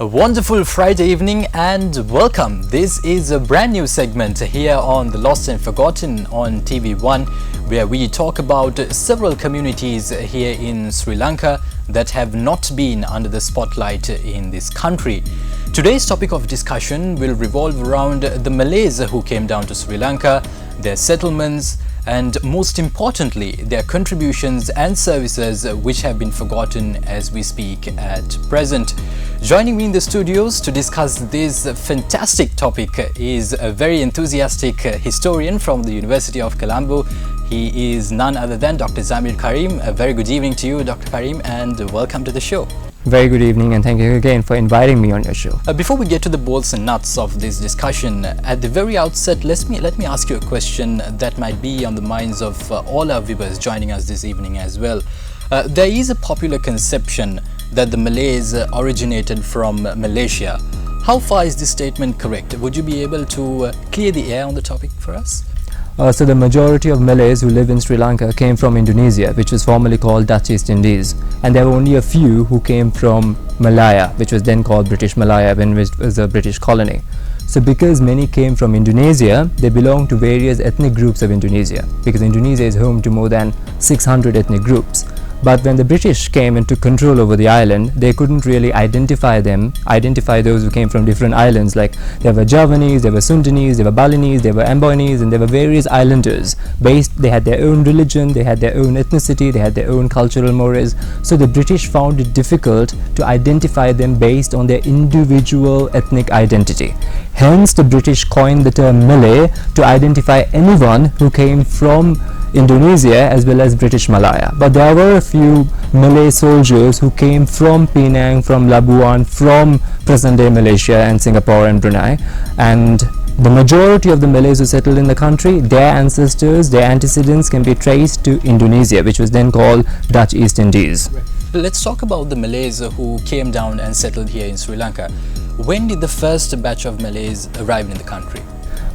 A wonderful Friday evening and welcome. This is a brand new segment here on The Lost and Forgotten on TV1, where we talk about several communities here in Sri Lanka that have not been under the spotlight in this country. Today's topic of discussion will revolve around the Malays who came down to Sri Lanka, their settlements, and most importantly, their contributions and services which have been forgotten as we speak at present. Joining me in the studios to discuss this fantastic topic is a very enthusiastic historian from the University of Colombo. He is none other than Dr. Zameer Careem. A very good evening to you, Dr. Careem, and welcome to the show. Very good evening, and thank you again for inviting me on your show. Before we get to the bolts and nuts of this discussion, at the very outset, let me ask you a question that might be on the minds of all our viewers joining us this evening as well. There is a popular conception that the Malays originated from Malaysia. How far is this statement correct? Would you be able to clear the air on the topic for us? So the majority of Malays who live in Sri Lanka came from Indonesia, which was formerly called Dutch East Indies, and there were only a few who came from Malaya, which was then called British Malaya when it was a British colony. So because many came from Indonesia, they belong to various ethnic groups of Indonesia, because Indonesia is home to more than 600 ethnic groups. But when the British came and took control over the island, they couldn't really identify those who came from different islands. Like there were Javanese, there were Sundanese, there were Balinese, there were Ambonese, and there were various islanders. They had their own religion, they had their own ethnicity, they had their own cultural mores. So the British found it difficult to identify them based on their individual ethnic identity. Hence, the British coined the term Malay to identify anyone who came from Indonesia as well as British Malaya. But there were a few Malay soldiers who came from Penang, from Labuan, from present-day Malaysia and Singapore and Brunei, and the majority of the Malays who settled in the country, their ancestors, their antecedents can be traced to Indonesia, which was then called Dutch East Indies. Right. Let's talk about the Malays who came down and settled here in Sri Lanka. When did the first batch of Malays arrive in the country?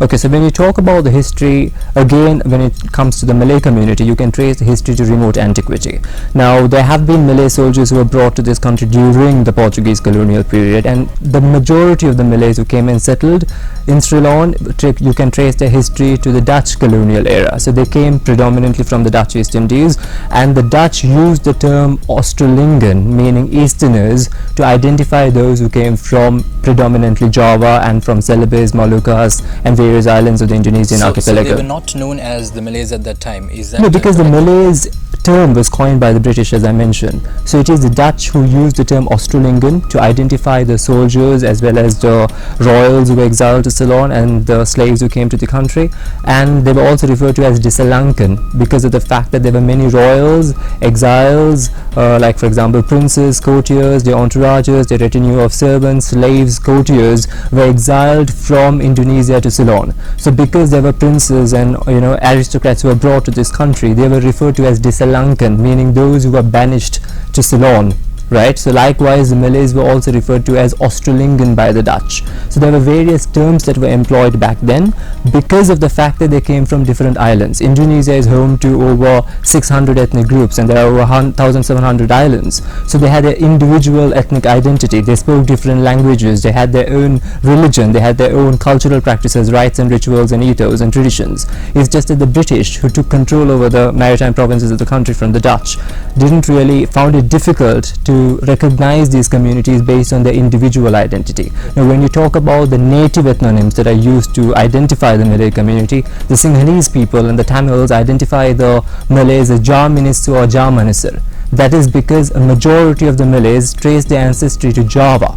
Okay, so when you talk about the history, again, when it comes to the Malay community, you can trace the history to remote antiquity. Now, there have been Malay soldiers who were brought to this country during the Portuguese colonial period, and the majority of the Malays who came and settled in Sri Lanka, you can trace their history to the Dutch colonial era. So they came predominantly from the Dutch East Indies, and the Dutch used the term Australingan, meaning Easterners, to identify those who came from predominantly Java and from Celebes, Moluccas, and various islands of the Indonesian archipelago. So they were not known as the Malays at that time, is that? No, because the Malays term was coined by the British, as I mentioned. So it is the Dutch who used the term Australingan to identify the soldiers as well as the royals who were exiled to Ceylon and the slaves who came to the country. And they were also referred to as Disalankan because of the fact that there were many royals, exiles, like for example princes, courtiers, their entourages, their retinue of servants, slaves, courtiers were exiled from Indonesia to Ceylon. So because there were princes and aristocrats who were brought to this country, they were referred to as Disalankan, meaning those who were banished to Ceylon. Right, so likewise the Malays were also referred to as Australingan by the Dutch. So there were various terms that were employed back then because of the fact that they came from different islands. Indonesia is home to over 600 ethnic groups, and there are over 1,700 islands. So they had their individual ethnic identity, they spoke different languages, they had their own religion, they had their own cultural practices, rites and rituals and ethos and traditions. It's just that the British, who took control over the maritime provinces of the country from the Dutch, found it difficult to recognize these communities based on their individual identity. Now, when you talk about the native ethnonyms that are used to identify the Malay community, the Sinhalese people and the Tamils identify the Malays as Jaminisu or Jamanisar. That is because a majority of the Malays trace their ancestry to Java,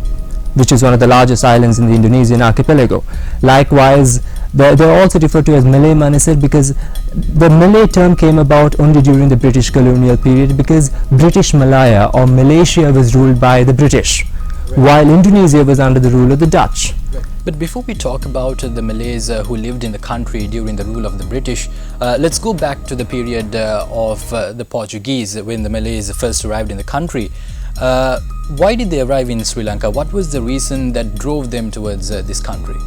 which is one of the largest islands in the Indonesian archipelago. Likewise, they're also referred to as Malay Manisar because the Malay term came about only during the British colonial period, because British Malaya or Malaysia was ruled by the British, while Indonesia was under the rule of the Dutch. But before we talk about the Malays who lived in the country during the rule of the British, let's go back to the period of the Portuguese, when the Malays first arrived in the country. Why did they arrive in Sri Lanka? What was the reason that drove them towards this country?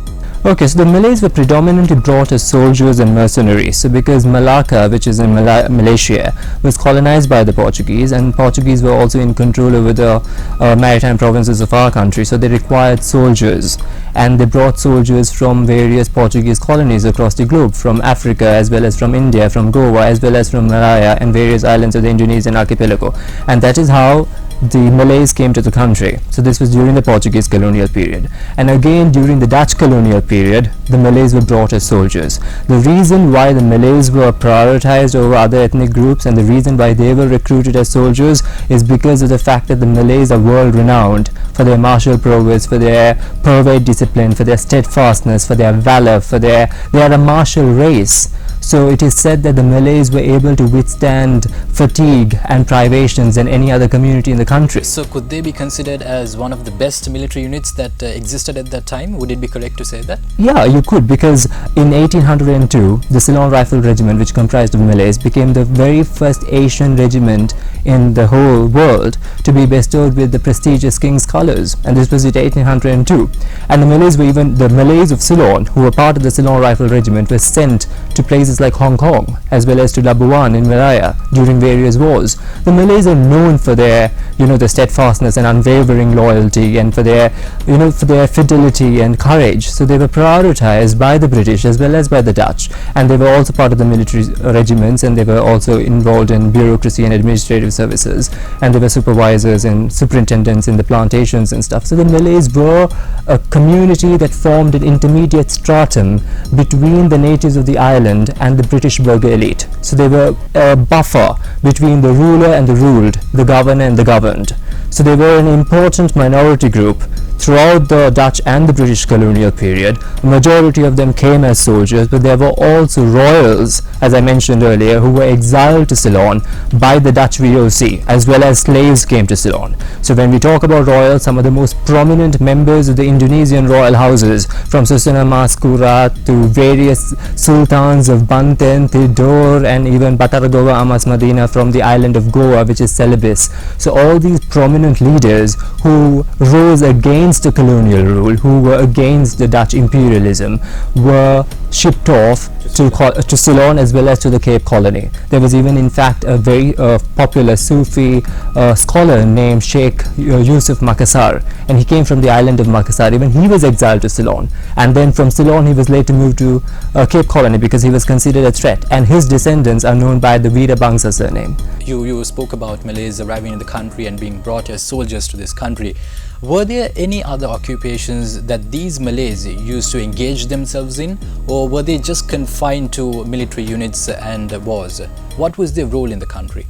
Okay, so the Malays were predominantly brought as soldiers and mercenaries. So because Malacca, which is in Malaysia, was colonized by the Portuguese, and Portuguese were also in control over the maritime provinces of our country, so they required soldiers, and they brought soldiers from various Portuguese colonies across the globe, from Africa as well as from India, from Goa as well as from Malaya and various islands of the Indonesian archipelago, and that is how the Malays came to the country. So this was during the Portuguese colonial period, and again during the Dutch colonial period the Malays were brought as soldiers. The reason why the Malays were prioritized over other ethnic groups, and the reason why they were recruited as soldiers, is because of the fact that the Malays are world renowned for their martial prowess, for their perfect discipline, for their steadfastness, for their valor, they are a martial race. So it is said that the Malays were able to withstand fatigue and privations than any other community in the country. So could they be considered as one of the best military units that existed at that time? Would it be correct to say that? Yeah, you could, because in 1802 the Ceylon Rifle Regiment, which comprised of Malays, became the very first Asian regiment in the whole world to be bestowed with the prestigious King's Colours, and this was in 1802. And the Malays of Ceylon, who were part of the Ceylon Rifle Regiment, were sent to places like Hong Kong as well as to Labuan in Malaya during various wars. The Malays are known for their the steadfastness and unwavering loyalty, and for their fidelity and courage. So they were prioritized by the British as well as by the Dutch, and they were also part of the military regiments, and they were also involved in bureaucracy and administrative services, and they were supervisors and superintendents in the plantations and stuff. So the Malays were a community that formed an intermediate stratum between the natives of the island and the British burgher elite. So they were a buffer between the ruler and the ruled, the governor and the governed. So they were an important minority group throughout the Dutch and the British colonial period. A majority of them came as soldiers, but there were also royals, as I mentioned earlier, who were exiled to Ceylon by the Dutch VOC, as well as slaves came to Ceylon. So when we talk about royals, some of the most prominent members of the Indonesian royal houses, from Susunan Mas Kurat to various sultans of Banten, Tidore, and even Bataragoa Amas Madina from the island of Goa, which is Celebes. So all these prominent leaders who rose against the colonial rule, who were against the Dutch imperialism, were shipped off to Ceylon as well as to the Cape Colony. There was even in fact a very popular Sufi scholar named Sheikh Yusuf Makassar, and he came from the island of Makassar. Even he was exiled to Ceylon, and then from Ceylon he was later moved to Cape Colony because he was considered a threat, and his descendants are known by the Veera Bangsa surname. You spoke about Malays arriving in the country and being brought as soldiers to this country. Were there any other occupations that these Malays used to engage themselves in, or were they just confined to military units and wars? What was their role in the country?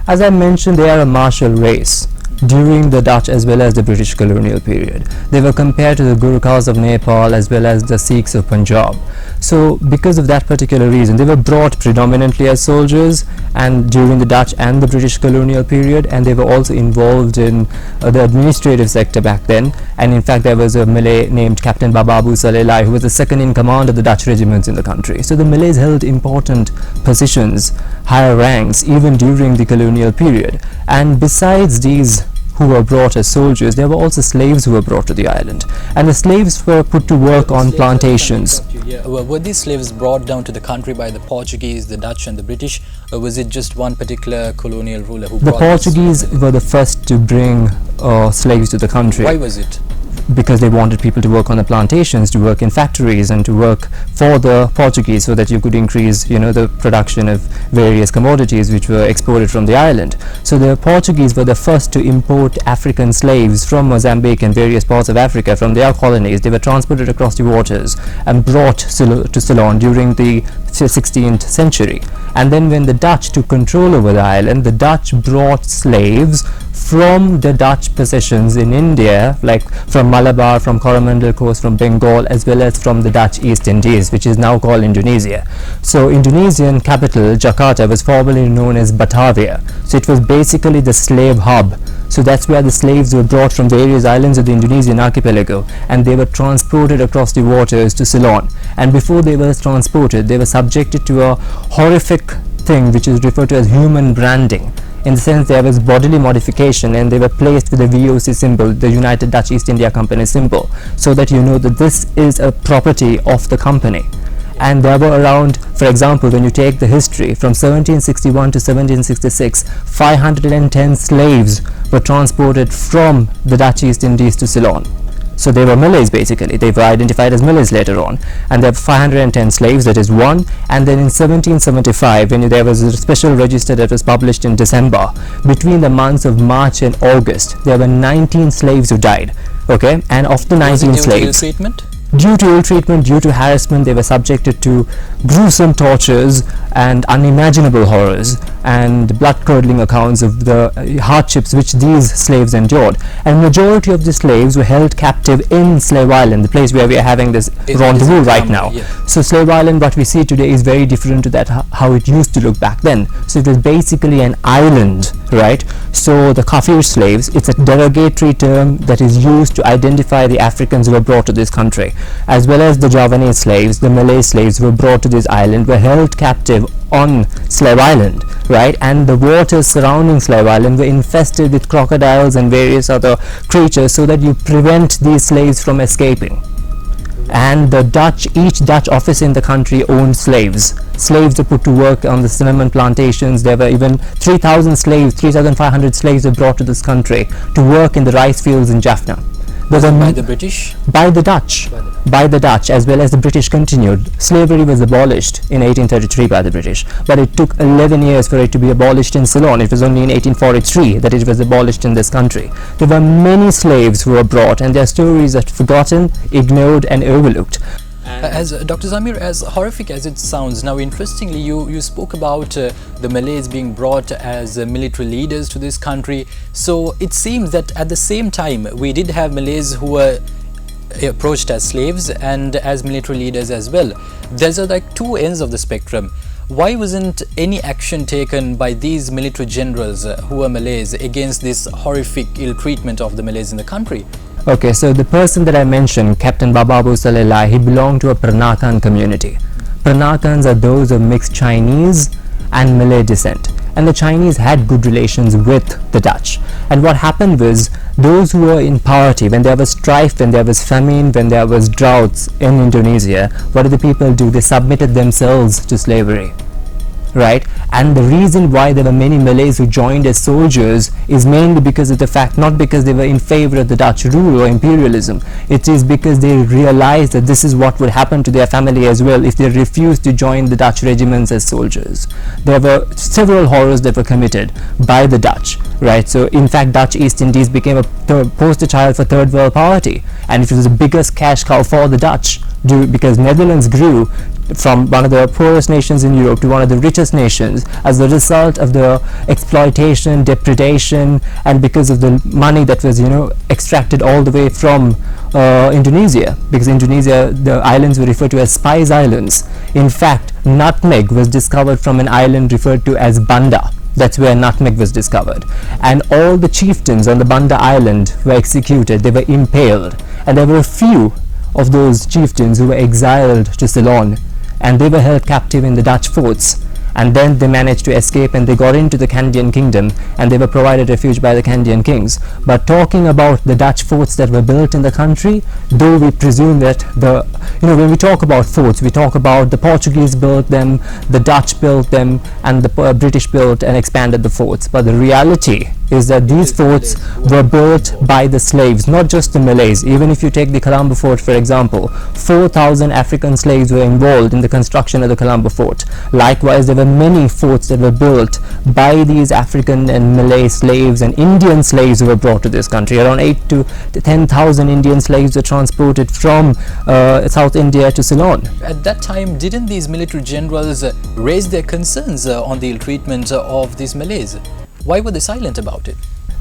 As I mentioned, they are a martial race. During the Dutch as well as the British colonial period, they were compared to the Gurkhas of Nepal as well as the Sikhs of Punjab. So because of that particular reason, they were brought predominantly as soldiers and during the Dutch and the British colonial period, and they were also involved in the administrative sector back then. And in fact there was a Malay named Captain Bababu Salelai, who was the second in command of the Dutch regiments in the country. So the Malays held important positions, higher ranks, even during the colonial period. And besides these who were brought as soldiers, there were also slaves who were brought to the island, and the slaves were put to work on plantations. Were these slaves brought down to the country by the Portuguese, the Dutch and the British, or was it just one particular colonial ruler who brought? The Portuguese were the first to bring slaves to the country. Why was it? Because they wanted people to work on the plantations, to work in factories, and to work for the Portuguese, so that you could increase, the production of various commodities which were exported from the island. So the Portuguese were the first to import African slaves from Mozambique and various parts of Africa from their colonies. They were transported across the waters and brought to Ceylon during the 16th century. And then when the Dutch took control over the island, the Dutch brought slaves from the Dutch possessions in India, like from Malabar, from Coromandel Coast, from Bengal, as well as from the Dutch East Indies, which is now called Indonesia. So Indonesian capital, Jakarta, was formerly known as Batavia. So it was basically the slave hub. So that's where the slaves were brought from various islands of the Indonesian archipelago, and they were transported across the waters to Ceylon. And before they were transported, they were subjected to a horrific thing which is referred to as human branding. in the sense there was bodily modification, and they were placed with the VOC symbol, the United Dutch East India Company symbol, so that you know that this is a property of the company. And there were around, for example, when you take the history from 1761 to 1766, 510 slaves were transported from the Dutch East Indies to Ceylon. So they were Malays basically. They were identified as Malays later on, and there were 510 slaves, that is one. And then in 1775, when there was a special register that was published in December, between the months of March and August, there were 19 slaves who died. Okay, and of the 19 slaves, due to ill treatment, due to harassment, they were subjected to gruesome tortures and unimaginable horrors and blood-curdling accounts of the hardships which these slaves endured. And majority of the slaves were held captive in Slave Island, the place where we are having this rendezvous right now. Yeah. So Slave Island, what we see today, is very different to that how it used to look back then. So it was basically an island, right? So the Kafir slaves, it's a derogatory term that is used to identify the Africans who were brought to this country, as well as the Javanese slaves, the Malay slaves who were brought to this island, were held captive on Slave Island, right? And the waters surrounding Slave Island were infested with crocodiles and various other creatures, so that you prevent these slaves from escaping. And the each Dutch office in the country owned slaves. Slaves were put to work on the cinnamon plantations. There were even 3,000 slaves, 3,500 slaves were brought to this country to work in the rice fields in Jaffna. By the British? By the Dutch. By the Dutch, as well as the British continued. Slavery was abolished in 1833 by the British, but it took 11 years for it to be abolished in Ceylon. It was only in 1843 that it was abolished in this country. There were many slaves who were brought, and their stories are forgotten, ignored and overlooked. As Dr. Zameer, as horrific as it sounds, now interestingly you spoke about the Malays being brought as military leaders to this country. So it seems that at the same time we did have Malays who were approached as slaves and as military leaders as well. There's like two ends of the spectrum. Why wasn't any action taken by these military generals who were Malays against this horrific ill treatment of the Malays in the country? Okay, so the person that I mentioned, Captain Bababu Salilai, he belonged to a Peranakan community. Peranakans are those of mixed Chinese and Malay descent, and the Chinese had good relations with the Dutch. And what happened was, those who were in poverty, when there was strife, when there was famine, when there was droughts in Indonesia, what did the people do? They submitted themselves to slavery, right? And the reason why there were many Malays who joined as soldiers is mainly because of the fact, not because they were in favor of the Dutch rule or imperialism. It is because they realized that this is what would happen to their family as well if they refused to join the Dutch regiments as soldiers. There were several horrors that were committed by the Dutch, right? So in fact, Dutch East Indies became a poster child for third world poverty, and it was the biggest cash cow for the Dutch, because Netherlands grew from one of the poorest nations in Europe to one of the richest nations as a result of the exploitation, depredation, and because of the money that was, extracted all the way from Indonesia, because Indonesia, the islands were referred to as Spice Islands. In fact, nutmeg was discovered from an island referred to as Banda. That's where nutmeg was discovered, and all the chieftains on the Banda Island were executed. They were impaled, and there were a few of those chieftains who were exiled to Ceylon, and they were held captive in the Dutch forts, and then they managed to escape and they got into the Kandyan kingdom, and they were provided refuge by the Kandyan kings. But talking about the Dutch forts that were built in the country, though we presume that when we talk about forts, we talk about the Portuguese built them, the Dutch built them, and the British built and expanded the forts. But the reality is that these forts were built by the slaves, not just the Malays. Even if you take the Colombo fort, for example, 4,000 African slaves were involved in the construction of the Colombo fort. Likewise, there were many forts that were built by these African and Malay slaves and Indian slaves who were brought to this country. Around 8,000 to 10,000 Indian slaves were transported from South India to Ceylon. At that time, didn't these military generals raise their concerns on the ill treatment of these Malays? Why were they silent about it?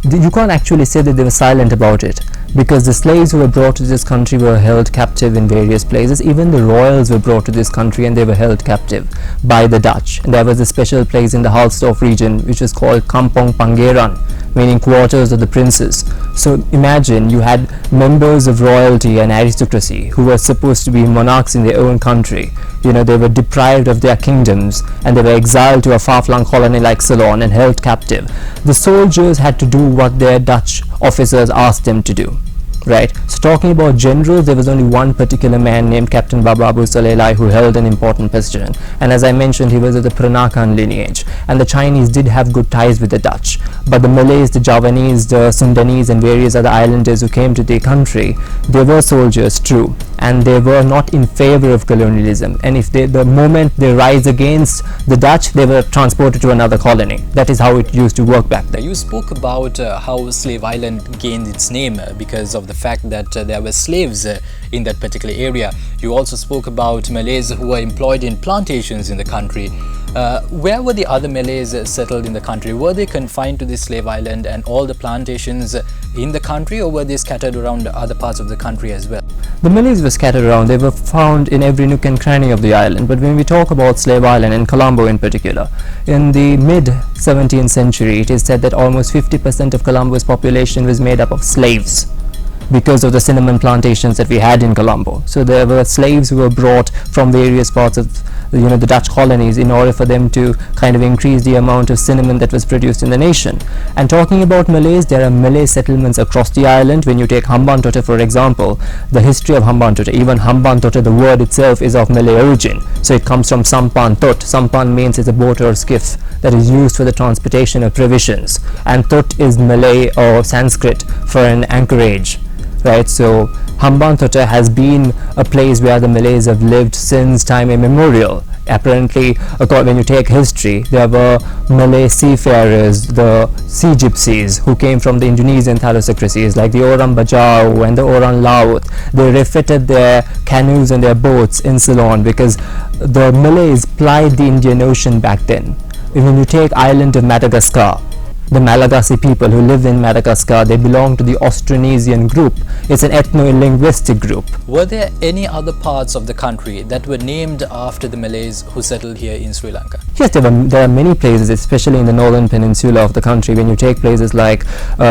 You can't actually say that they were silent about it, because the slaves who were brought to this country were held captive in various places. Even the royals were brought to this country and they were held captive by the Dutch. And there was a special place in the Halsdorf region which was called Kampong Pangeran, meaning quarters of the princes. So imagine you had members of royalty and aristocracy who were supposed to be monarchs in their own country. You know, they were deprived of their kingdoms and they were exiled to a far-flung colony like Ceylon and held captive. The soldiers had to do what their Dutch officers asked them to do. Right. So talking about generals, there was only one particular man named Captain Bababu Salelai who held an important position, and as I mentioned, he was of the Peranakan lineage, and the Chinese did have good ties with the Dutch, but the Malays, the Javanese, the Sundanese and various other islanders who came to their country, they were soldiers, true, and they were not in favor of colonialism, and if they, the moment they rise against the Dutch, they were transported to another colony. That is how it used to work back then. You spoke about how Slave Island gained its name because of the fact that there were slaves in that particular area. You also spoke about Malays who were employed in plantations in the country. Where were the other Malays settled in the country? Were they confined to this slave island and all the plantations in the country, or were they scattered around other parts of the country as well? The Malays were scattered around. They were found in every nook and cranny of the island. But when we talk about Slave Island and Colombo in particular, in the mid 17th century, it is said that almost 50% of Colombo's population was made up of slaves, because of the cinnamon plantations that we had in Colombo. So there were slaves who were brought from various parts of the Dutch colonies in order for them to kind of increase the amount of cinnamon that was produced in the nation. And talking about Malays, there are Malay settlements across the island. When you take Hambantota for example, the history of Hambantota, even Hambantota, the word itself is of Malay origin. So it comes from Sampan Tot. Sampan means it's a boat or skiff that is used for the transportation of provisions, and Tot is Malay or Sanskrit for an anchorage. Right, so Hambantota has been a place where the Malays have lived since time immemorial. Apparently, when you take history, there were Malay seafarers, the sea gypsies, who came from the Indonesian thalassocracies like the Orang Bajau and the Orang Laut. They refitted their canoes and their boats in Ceylon because the Malays plied the Indian Ocean back then. When you take island of Madagascar, the Malagasy people who live in Madagascar, they belong to the Austronesian group. It's an ethno-linguistic group. Were there any other parts of the country that were named after the Malays who settled here in Sri Lanka? Yes, there are many places, especially in the northern peninsula of the country. When you take places like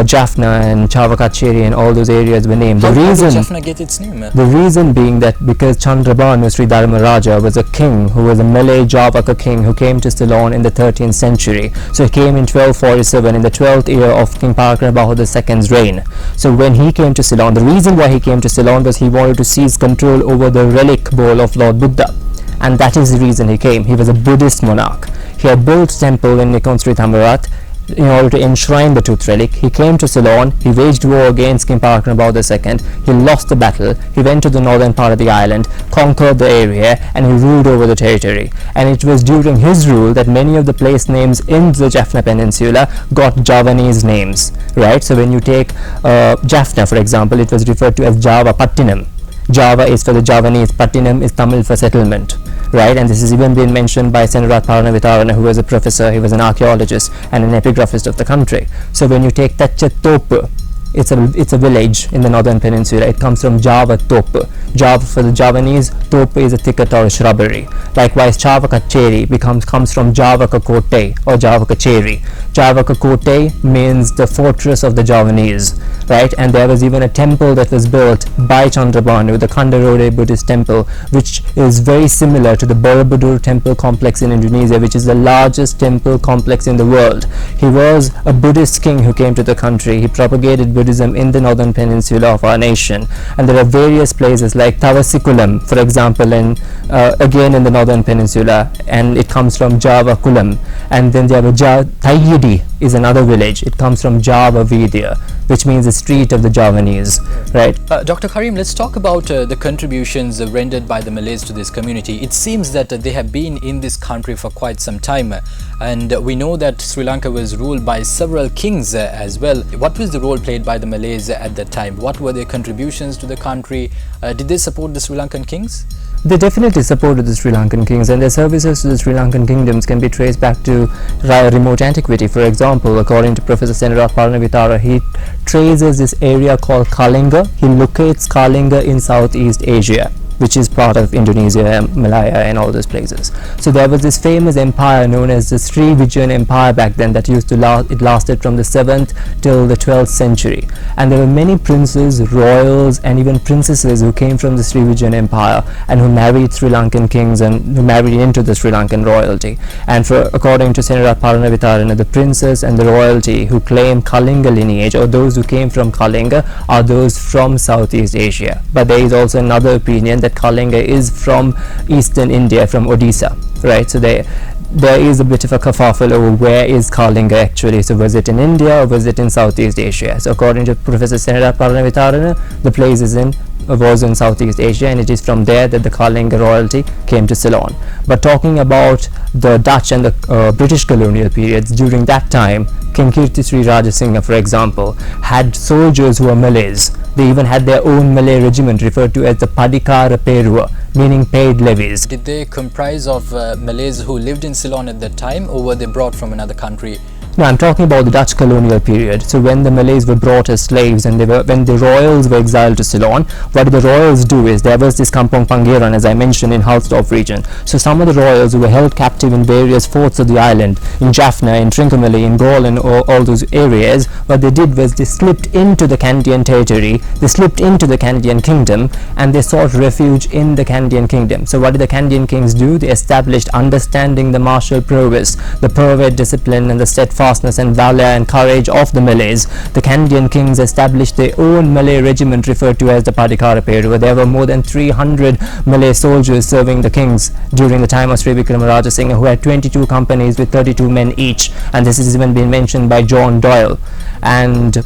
Jaffna and Chavakacheri and all those areas were named. How did Jaffna get its name? The reason being that because Chandrabanu Sri Dharma Raja was a king who was a Malay Javaka king who came to Ceylon in the 13th century. So he came in 1247 in the 12th year of King Parakramabahu II's reign. So when he came to Ceylon, the reason why he came to Ceylon was he wanted to seize control over the relic bowl of Lord Buddha, and that is the reason he came. He was a Buddhist monarch. He had built temple in Nikon Sri Thammarat in order to enshrine the tooth relic. He came to Ceylon, he waged war against King Parakramabahu II, he lost the battle, he went to the northern part of the island, conquered the area, and he ruled over the territory. And it was during his rule that many of the place names in the Jaffna Peninsula got Javanese names, right? So when you take Jaffna for example, it was referred to as Java Pattinam. Java is for the Javanese, Pattinam is Tamil for settlement, right? And this has even been mentioned by Senarath Paranavitarana, who was a professor, he was an archaeologist and an epigraphist of the country. So when you take Tachattopu, it's a village in the northern peninsula. It comes from Java Topu. Java for the Javanese, Topu is a thicket or a shrubbery. Likewise, Chavakacheri comes from Javaka Kote or Javaka Cheri. Javaka Kote means the fortress of the Javanese, right? And there was even a temple that was built by Chandrabanu, the Kandarode Buddhist temple, which is very similar to the Borobudur temple complex in Indonesia, which is the largest temple complex in the world. He was a Buddhist king who came to the country. He propagated Buddhism in the northern peninsula of our nation, and there are various places like Tavasikulam, for example, again in the northern peninsula, and it comes from Java Kulam. And then there was Taiyidi is another village. It comes from Java Vidya, which means the street of the Javanese, right? Dr. Careem, let's talk about the contributions rendered by the Malays to this community. It seems that they have been in this country for quite some time, and we know that Sri Lanka was ruled by several kings as well. What was the role played by the Malays at that time? What were their contributions to the country? Did they support the Sri Lankan kings? They definitely supported the Sri Lankan kings, and their services to the Sri Lankan kingdoms can be traced back to remote antiquity. For example, according to Professor Senarath Paranavitara, he traces this area called Kalinga. He locates Kalinga in Southeast Asia, which is part of Indonesia, Malaya, and all those places. So there was this famous empire known as the Srivijayan Empire back then that used to last. It lasted from the 7th till the 12th century, and there were many princes, royals, and even princesses who came from the Srivijayan Empire and who married Sri Lankan kings and who married into the Sri Lankan royalty. And according to Senarath Paranavitara, the princes and the royalty who claim Kalinga lineage, or those who came from Kalinga, are those from Southeast Asia. But there is also another opinion that Kalinga is from eastern India, from Odisha, right? So there is a bit of a kerfuffle over where is Kalinga actually. So was it in India or was it in Southeast Asia? So according to Professor Senarath Paranavitara, the place was in Southeast Asia, and it is from there that the Kalinga royalty came to Ceylon. But talking about the Dutch and the British colonial periods, during that time, King Kirtisri Rajasinghe, for example, had soldiers who were Malays. They even had their own Malay regiment referred to as the Padikara Perua, meaning paid levies. Did they comprise of Malays who lived in Ceylon at that time, or were they brought from another country? No, I'm talking about the Dutch colonial period. So when the Malays were brought as slaves and when the royals were exiled to Ceylon, what the royals do is, there was this Kampong Pangeran, as I mentioned, in Halsdorf region. So some of the royals who were held captive in various forts of the island, in Jaffna, in Trincomalee, in Gaul, and all those areas, what they did was they slipped into the Candian territory, they slipped into the Candian kingdom, and they sought refuge in the Candian kingdom. So what did the Candian kings do? They established, understanding the martial prowess, the pervert discipline, and the steadfastness and valor and courage of the Malays. The Candian kings established their own Malay regiment referred to as the Padikara Perua. There were more than 300 Malay soldiers serving the kings during the time of Sri Vikrama Rajasinghe, who had 22 companies with 32 men each, and this has even been mentioned by John Doyle. And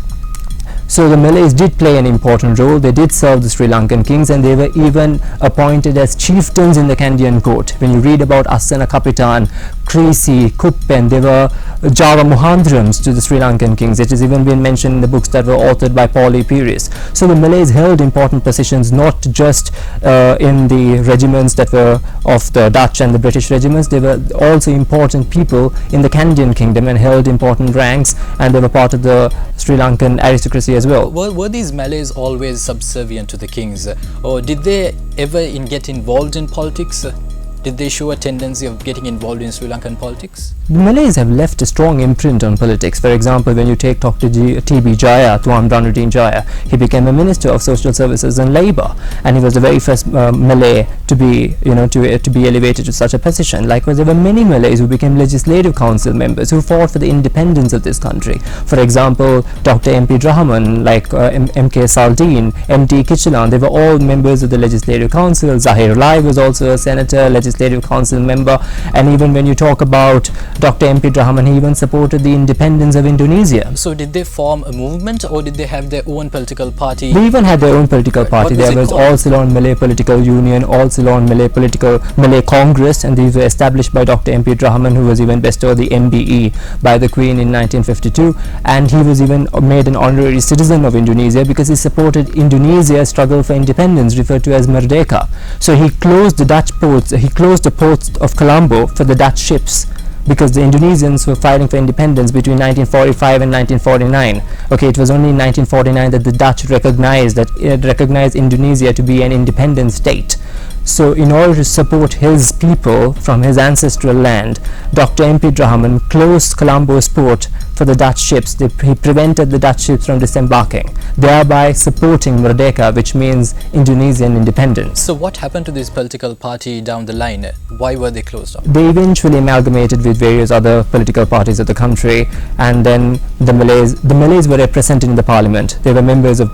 so the Malays did play an important role. They did serve the Sri Lankan kings, and they were even appointed as chieftains in the Candian court. When you read about Asana Kapitan, Krisi, Kuppen, they were Java Muhandrams to the Sri Lankan kings. It has even been mentioned in the books that were authored by Pauli Pires. So the Malays held important positions, not just in the regiments that were of the Dutch and the British regiments. They were also important people in the Candian kingdom and held important ranks, and they were part of the Sri Lankan aristocracy as well. Were these Malays always subservient to the kings, or did they ever get involved in politics? Did they show a tendency of getting involved in Sri Lankan politics? The Malays have left a strong imprint on politics. For example, when you take Dr. T.B. Jaya, Tuan Branuddin Jaya, he became a Minister of Social Services and Labour, and he was the very first Malay to be, to be elevated to such a position. Likewise, there were many Malays who became Legislative Council members who fought for the independence of this country. For example, Dr. M.P. Drahaman, like M.K. Saldin, M.T. Kichilan, they were all members of the Legislative Council. Zahir Lai was also a senator, Legislative Council member, and even when you talk about Dr. M.P. Drahaman, he even supported the independence of Indonesia. So did they form a movement, or did they have their own political party? They even had their own political party. There was All Ceylon Malay Political Union, All Ceylon Malay Congress, and these were established by Dr. M.P. Drahaman, who was even bestowed the MBE by the Queen in 1952, and he was even made an honorary citizen of Indonesia because he supported Indonesia's struggle for independence, referred to as Merdeka. So he closed the Dutch ports, he closed the ports of Colombo for the Dutch ships, because the Indonesians were fighting for independence between 1945 and 1949. Okay, it was only in 1949 that the Dutch recognized Indonesia to be an independent state. So in order to support his people from his ancestral land, Dr. M.P. Drahaman closed Colombo's port for the Dutch ships. He prevented the Dutch ships from disembarking, thereby supporting Merdeka, which means Indonesian independence. So what happened to this political party down the line? Why were they closed off? They eventually amalgamated with various other political parties of the country, and then the Malays were represented in the parliament. They were members of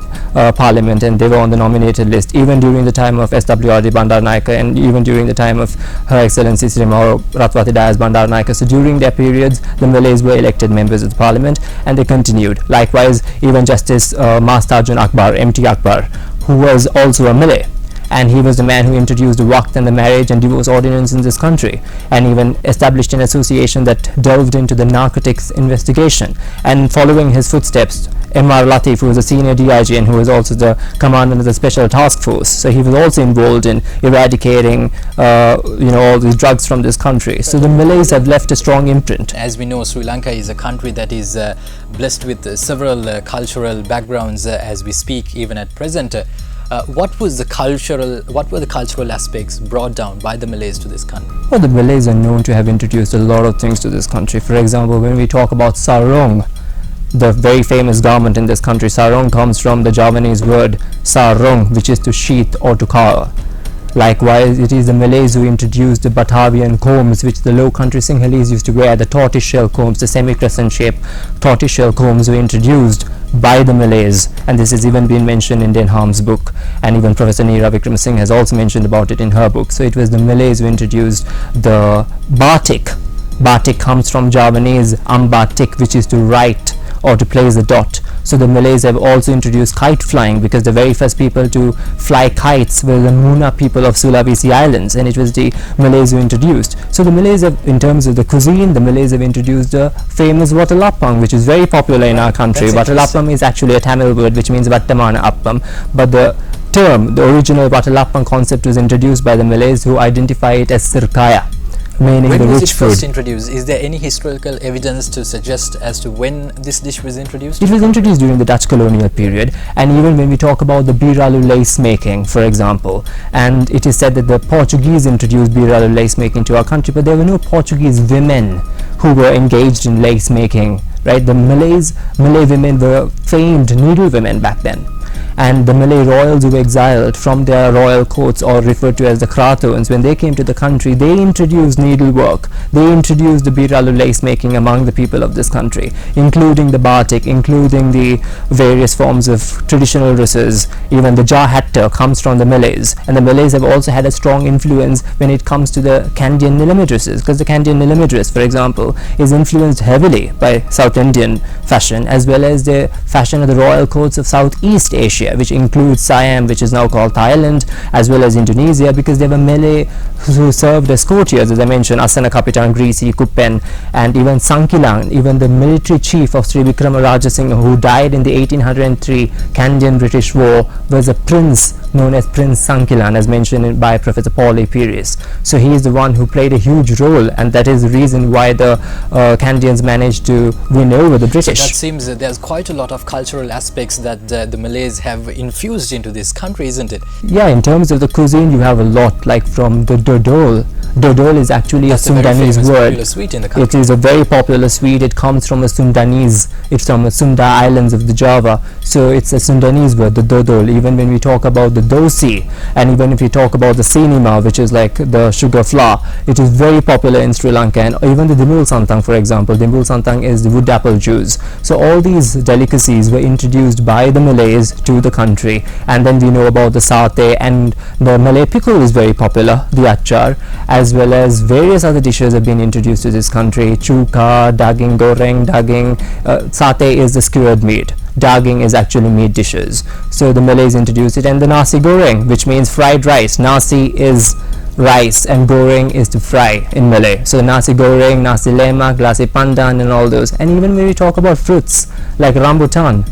parliament, and they were on the nominated list even during the time of SWRD Bandaranaike, and even during the time of Her Excellency Sri Mauro Ratwati Dayas Bandaranaike. So during their periods, the Malays were elected members of the parliament, and they continued. Likewise, even Justice Mastarjun Akbar, MT Akbar, who was also a Malay, and he was the man who introduced the Waqt and the marriage and divorce ordinance in this country, and even established an association that delved into the narcotics investigation. And following his footsteps, M.R. Latif, who was a senior DIG and who was also the commander of the Special Task Force. So he was also involved in eradicating, all these drugs from this country. So the Malays have left a strong imprint. As we know, Sri Lanka is a country that is blessed with several cultural backgrounds as we speak, even at present. What were the cultural aspects brought down by the Malays to this country? Well, the Malays are known to have introduced a lot of things to this country. For example, when we talk about sarong, the very famous garment in this country, sarong comes from the Javanese word sarong, which is to sheath or to cover. Likewise, it is the Malays who introduced the Batavian combs, which the low country Sinhalese used to wear, the tortoiseshell combs, the semi-crescent shaped tortoiseshell combs were introduced by the Malays, and this has even been mentioned in Denham's book, and even Professor Neera Wickramasinghe has also mentioned about it in her book. So it was the Malays who introduced the batik. Batik comes from Javanese ambatik, which is to write or to place a dot. So the Malays have also introduced kite flying, because the very first people to fly kites were the Muna people of Sulawesi Islands, and it was the Malays who introduced. So the Malays have, in terms of the cuisine, the Malays have introduced the famous watalappam, which is very popular in our country. Watalappam is actually a Tamil word which means Vattamana appam, but the term, the original watalappam concept, was introduced by the Malays, who identify it as sirkaya, meaning when the was rich it first food. introduced? Is there any historical evidence to suggest as to when this dish was introduced? It was introduced during the Dutch colonial period, and even when we talk about the biralu lace making, for example, and it is said that the Portuguese introduced biralu lace making to our country, but there were no Portuguese women who were engaged in lace making, right? The Malay women were famed needle women back then. And the Malay royals who were exiled from their royal courts, or referred to as the Kratons, when they came to the country, they introduced needlework. They introduced the biralu lace making among the people of this country, including the batik, including the various forms of traditional dresses. Even the jahatta comes from the Malays, and the Malays have also had a strong influence when it comes to the Kandyan nilami dresses, because the Kandyan nilami dress, for example, is influenced heavily by South Indian fashion, as well as the fashion of the royal courts of Southeast Asia, which includes Siam, which is now called Thailand, as well as Indonesia, because there were Malay who served as courtiers, as I mentioned, Asana Kapitan Grisi, Kupen, and even Sangkilang, even the military chief of Sri Vikrama Rajasinghe, who died in the 1803 Kandyan British War, was a prince known as Prince Sangkilan, as mentioned by Professor Paul A. Pierce. So he is the one who played a huge role, and that is the reason why the Kandians managed to win over the British. So that seems that there's quite a lot of cultural aspects that the Malays have infused into this country, isn't it? Yeah, in terms of the cuisine, you have a lot, like from the dodol. Dodol is actually That's a Sundanese word. popular sweet in the country. It is a very popular sweet. It comes from a Sundanese, it's from the Sunda Islands of the Java. So it's a Sundanese word, the dodol. Even when we talk about the dosi, and even if we talk about the sinima, which is like the sugar flour, it is very popular in Sri Lanka. And even the dimul santang, for example, dimul santang is the wood apple juice. So all these delicacies were introduced by the Malays to the country. And then we know about the satay, and the Malay pickle is very popular, the achar, as well as various other dishes have been introduced to this country. Chuka, daging goreng, daging, satay is the skewered meat. Daging is actually meat dishes. So the Malays introduced it, and the nasi goreng, which means fried rice. Nasi is rice and goreng is to fry in Malay. So nasi goreng, nasi lemak, nasi pandan, and all those. And even when we talk about fruits like rambutan,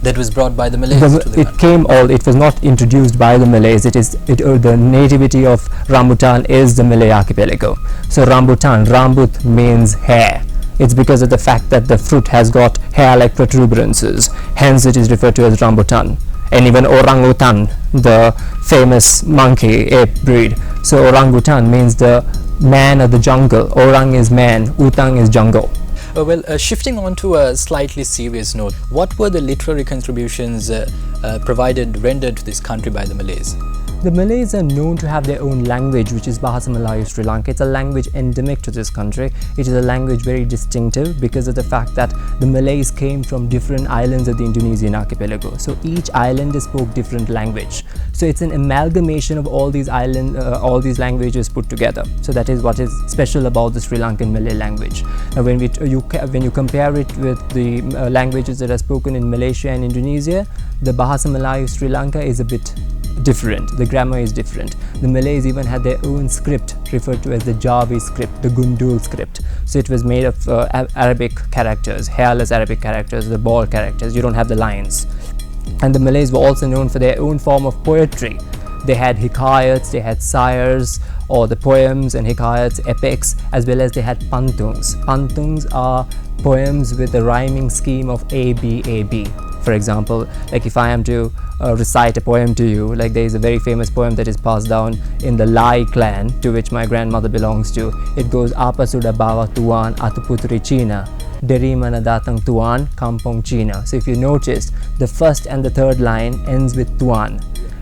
that was brought by the Malays to the country. It was not introduced by the Malays. The nativity of rambutan is the Malay archipelago. So rambutan, rambut means hair. It's because of the fact that the fruit has got hair-like protuberances. Hence it is referred to as rambutan. And even orangutan, the famous monkey ape breed. So orangutan means the man of the jungle. Orang is man, utang is jungle. Shifting on to a slightly serious note, what were the literary contributions rendered to this country by the Malays? The Malays are known to have their own language, which is Bahasa Melayu Sri Lanka. It's a language endemic to this country. It is a language very distinctive because of the fact that the Malays came from different islands of the Indonesian archipelago. So each island spoke different language. So it's an amalgamation of all these languages put together. So that is what is special about the Sri Lankan Malay language. Now when you compare it with the languages that are spoken in Malaysia and Indonesia, the Bahasa Melayu Sri Lanka is a bit different, the grammar is different. The Malays even had their own script referred to as the Jawi script, the Gundul script. So it was made of Arabic characters, hairless Arabic characters, the ball characters. You don't have the lines. And the Malays were also known for their own form of poetry. They had hikayats, they had sires, or the poems and hikayats, epics, as well as they had pantungs. Pantungs are poems with the rhyming scheme of A, B, A, B. For example, like if I am to recite a poem to you, like there is a very famous poem that is passed down in the Lai clan, to which my grandmother belongs to. It goes, Apa sudah bawa tuan atu putri Cina, dari mana datang tuan kampung Cina. So if you noticed, the first and the third line ends with tuan,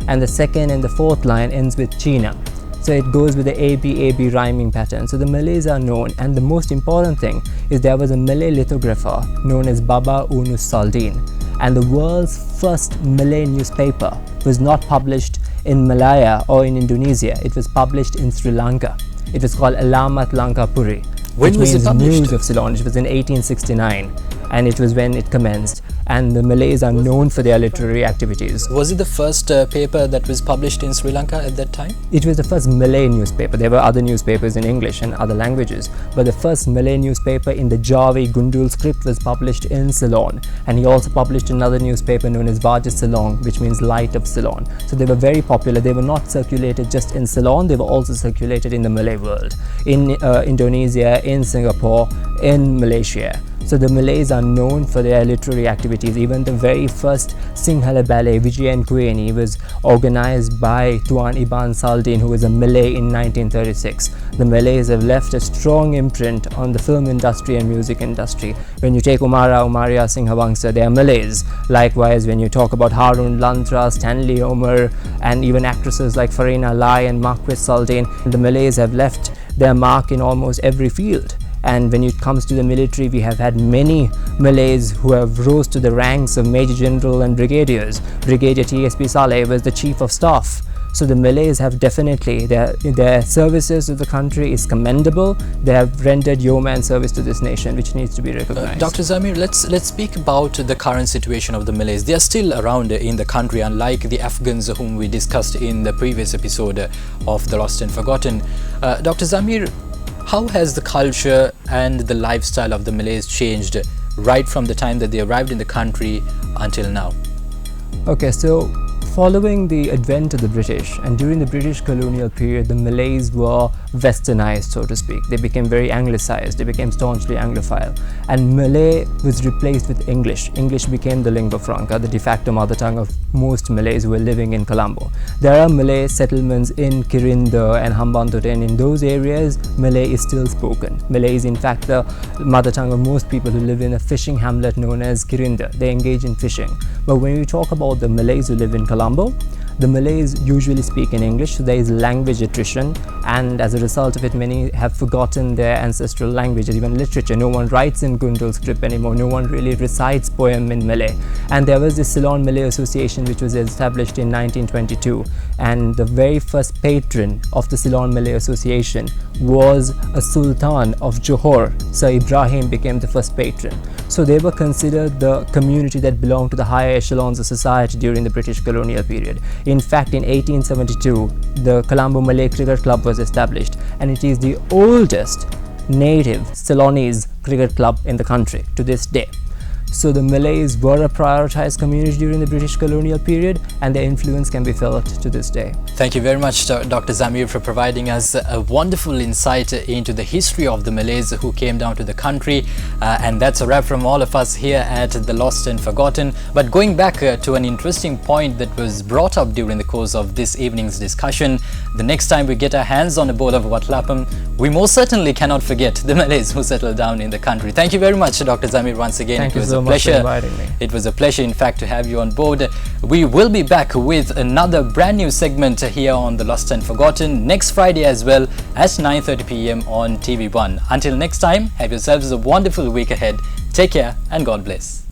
and the second and the fourth line ends with Cina. So it goes with the AB rhyming pattern. So the Malays are known, and the most important thing is there was a Malay lithographer known as Baba Unus Saldin, and the world's first Malay newspaper was not published in Malaya or in Indonesia. It was published in Sri Lanka. It was called Alamat Lanka Puri, When was it published? News of Ceylon. It was in 1869, and it was when it commenced. And the Malays are known for their literary activities. Was it the first paper that was published in Sri Lanka at that time? It was the first Malay newspaper. There were other newspapers in English and other languages, but the first Malay newspaper in the Jawi Gundul script was published in Ceylon. And he also published another newspaper known as Wajah Ceylon, which means light of Ceylon. So they were very popular. They were not circulated just in Ceylon, they were also circulated in the Malay world, in Indonesia, in Singapore, in Malaysia. So the Malays are known for their literary activities. Even the very first Sinhala ballet, Vijay and Queenie, was organized by Tuan Iban Saldin, who was a Malay in 1936. The Malays have left a strong imprint on the film industry and music industry. When you take Umaria Singhawangsa, they are Malays. Likewise, when you talk about Harun Lantra, Stanley Omer, and even actresses like Farina Lai and Marquis Saldin, the Malays have left their mark in almost every field. And when it comes to the military, we have had many Malays who have rose to the ranks of Major General and Brigadiers. Brigadier T.S.P. Saleh was the Chief of Staff. So the Malays have definitely, their services to the country is commendable. They have rendered yeoman service to this nation, which needs to be recognized. Dr. Zameer, let's speak about the current situation of the Malays. They are still around in the country, unlike the Afghans whom we discussed in the previous episode of The Lost and Forgotten. Dr. Zameer, how has the culture and the lifestyle of the Malays changed right from the time that they arrived in the country until now? Okay, so following the advent of the British, and during the British colonial period, the Malays were westernized, so to speak. They became very anglicized, they became staunchly Anglophile, and Malay was replaced with English. English became the lingua franca, the de facto mother tongue of most Malays who were living in Colombo. There are Malay settlements in Kirinda and Hambantota, and in those areas, Malay is still spoken. Malay is in fact the mother tongue of most people who live in a fishing hamlet known as Kirinda. They engage in fishing. But when we talk about the Malays who live in Colombo, the Malays usually speak in English, so there is language attrition, and as a result of it, many have forgotten their ancestral languages, even literature. No one writes in Gundul script anymore, no one really recites poem in Malay. And there was the Ceylon Malay Association, which was established in 1922, and the very first patron of the Ceylon Malay Association was a Sultan of Johor. Sir Ibrahim became the first patron. So they were considered the community that belonged to the higher echelons of society during the British colonial period. In fact, in 1872, the Colombo Malay Cricket Club was established, and it is the oldest native Ceylonese cricket club in the country to this day. So the Malays were a prioritized community during the British colonial period, and their influence can be felt to this day. Thank you very much, Dr. Zameer, for providing us a wonderful insight into the history of the Malays who came down to the country. And that's a wrap from all of us here at The Lost and Forgotten. But going back to an interesting point that was brought up during the course of this evening's discussion, the next time we get our hands on a bowl of watlapam, we most certainly cannot forget the Malays who settled down in the country. Thank you very much, Dr. Zameer, once again. Thank you so so much for inviting me. It was a pleasure, in fact, to have you on board. We will be back with another brand new segment here on The Lost and Forgotten next Friday as well at 9:30 p.m. on TV1. Until next time, have yourselves a wonderful week ahead. Take care and God bless.